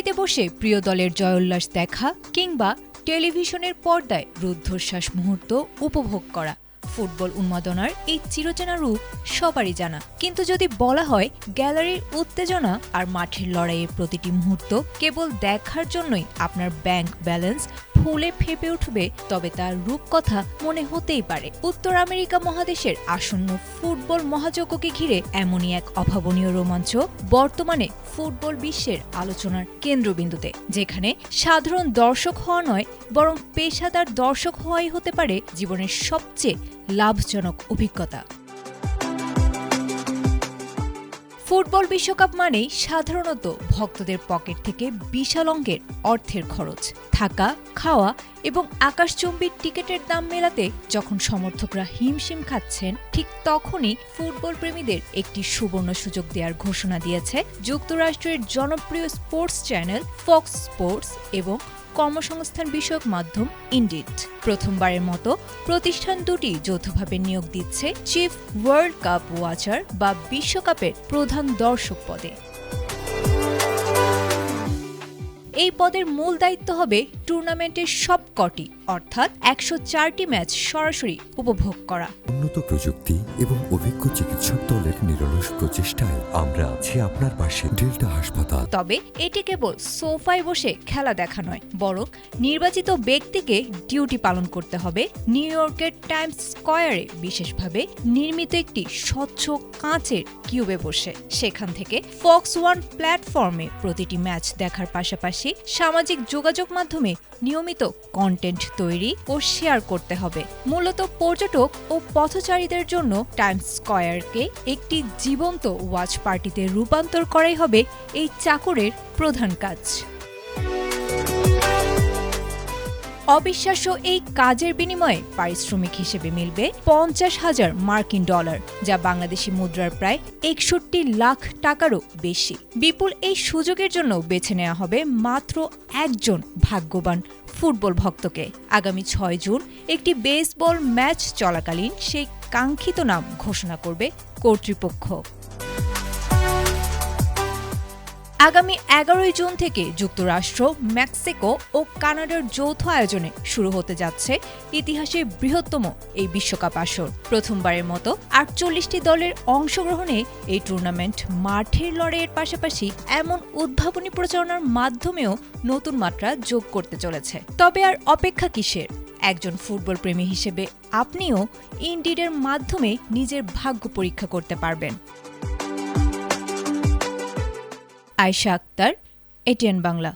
গ্যালারিতে বসে প্রিয় দলের জয়োল্লাস দেখা কিংবা টেলিভিশনের পর্দায় রুদ্ধশ্বাস মুহূর্ত উপভোগ করা, ফুটবল উন্মাদনার এই চিরচেনা রূপ সবারই জানা। কিন্তু যদি বলা হয় গ্যালারির উত্তেজনা আর মাঠের লড়াইয়ের প্রতিটি মুহূর্ত কেবল দেখার জন্যই আপনার ব্যাংক ব্যালেন্স ফুলে ফেপে উঠবে, তবে তার রূপকথা মনে হতেই পারে। উত্তর আমেরিকা মহাদেশের আসন্ন ফুটবল মহাযজ্ঞকে ঘিরে এমনই এক অভাবনীয় রোমাঞ্চ বর্তমানে ফুটবল বিশ্বের আলোচনার কেন্দ্রবিন্দুতে, যেখানে সাধারণ দর্শক হওয়া নয় বরং পেশাদার দর্শক হওয়াই হতে পারে জীবনের সবচেয়ে লাভজনক অভিজ্ঞতা। ফুটবল বিশ্বকাপ মানেই সাধারণত ভক্তদের পকেট থেকে বিশাল অঙ্কের অর্থের খরচ। থাকা, খাওয়া এবং আকাশচুম্বী টিকিটের দাম মেলাতে যখন সমর্থকরা হিমশিম খাচ্ছেন, ঠিক তখনই ফুটবল প্রেমীদের একটি সুবর্ণ সুযোগ দেওয়ার ঘোষণা দিয়েছে যুক্তরাষ্ট্রের জনপ্রিয় স্পোর্টস চ্যানেল ফক্স স্পোর্টস এবং কর্মসংস্থান বিষয়ক মাধ্যম ইনডিড। প্রথমবারের মতো প্রতিষ্ঠান দুটি যৌথভাবে নিয়োগ দিচ্ছে চিফ ওয়ার্ল্ড কাপ ওয়াচার বা বিশ্বকাপের প্রধান দর্শক পদে। এই পদের মূল দায়িত্ব হবে টুর্নামেন্টের সবকটি অর্থাৎ ১০৪টি ম্যাচ সরাসরি উপভোগ করা। উন্নত প্রযুক্তি এবং অভিজ্ঞ চিকিৎসক দলের নিরলস প্রচেষ্টায় আমরা আছি আপনার পাশে। ডেল্টা হাসপাতাল। তবে এটি কেবল সোফায় বসে খেলা দেখা নয়, বরং নির্বাচিত ব্যক্তিকে ডিউটি পালন করতে হবে নিউ ইয়র্কের টাইমস স্কয়ারে বিশেষভাবে নির্মিত একটি স্বচ্ছ কাঁচের কিউবে বসে। সেখান থেকে ফক্স ওয়ান প্ল্যাটফর্মে প্রতিটি ম্যাচ দেখার পাশাপাশি সামাজিক যোগাযোগ মাধ্যমে নিয়মিত কন্টেন্ট তৈরি ও শেয়ার করতে হবে। মূলত পর্যটক ও পথচারীদের জন্য টাইমস স্কয়ারকে একটি জীবন্ত ওয়াচ পার্টিতে রূপান্তর করাই হবে এই চাকরের প্রধান কাজ। অবিশ্বাস্য এই কাজের বিনিময়ে পারিশ্রমিক হিসেবে মিলবে ৫০,০০০ মার্কিন ডলার, যা বাংলাদেশি মুদ্রার প্রায় ৬১ লাখ টাকারও বেশি। বিপুল এই সুযোগের জন্য বেছে নেওয়া হবে মাত্র একজন ভাগ্যবান ফুটবল ভক্তকে। আগামী ৬ জুন একটি বেসবল ম্যাচ চলাকালীন সেই কাঙ্ক্ষিত নাম ঘোষণা করবে কর্তৃপক্ষ। আগামী ১১ জুন থেকে যুক্তরাষ্ট্র, মেক্সিকো ও কানাডার যৌথ আয়োজনে শুরু হতে যাচ্ছে ইতিহাসের বৃহত্তম এই বিশ্বকাপ আসর। প্রথমবারের মতো ৪৮টি দলের অংশগ্রহণে এই টুর্নামেন্ট মাঠের লড়াইয়ের পাশাপাশি এমন উদ্ভাবনী প্রচারণার মাধ্যমেও নতুন মাত্রা যোগ করতে চলেছে। তবে আর অপেক্ষা কিসের? একজন ফুটবল প্রেমী হিসেবে আপনিও ইনডিডের মাধ্যমে নিজের ভাগ্য পরীক্ষা করতে পারবেন। আয়েশা আক্তার, এটিএন বাংলা।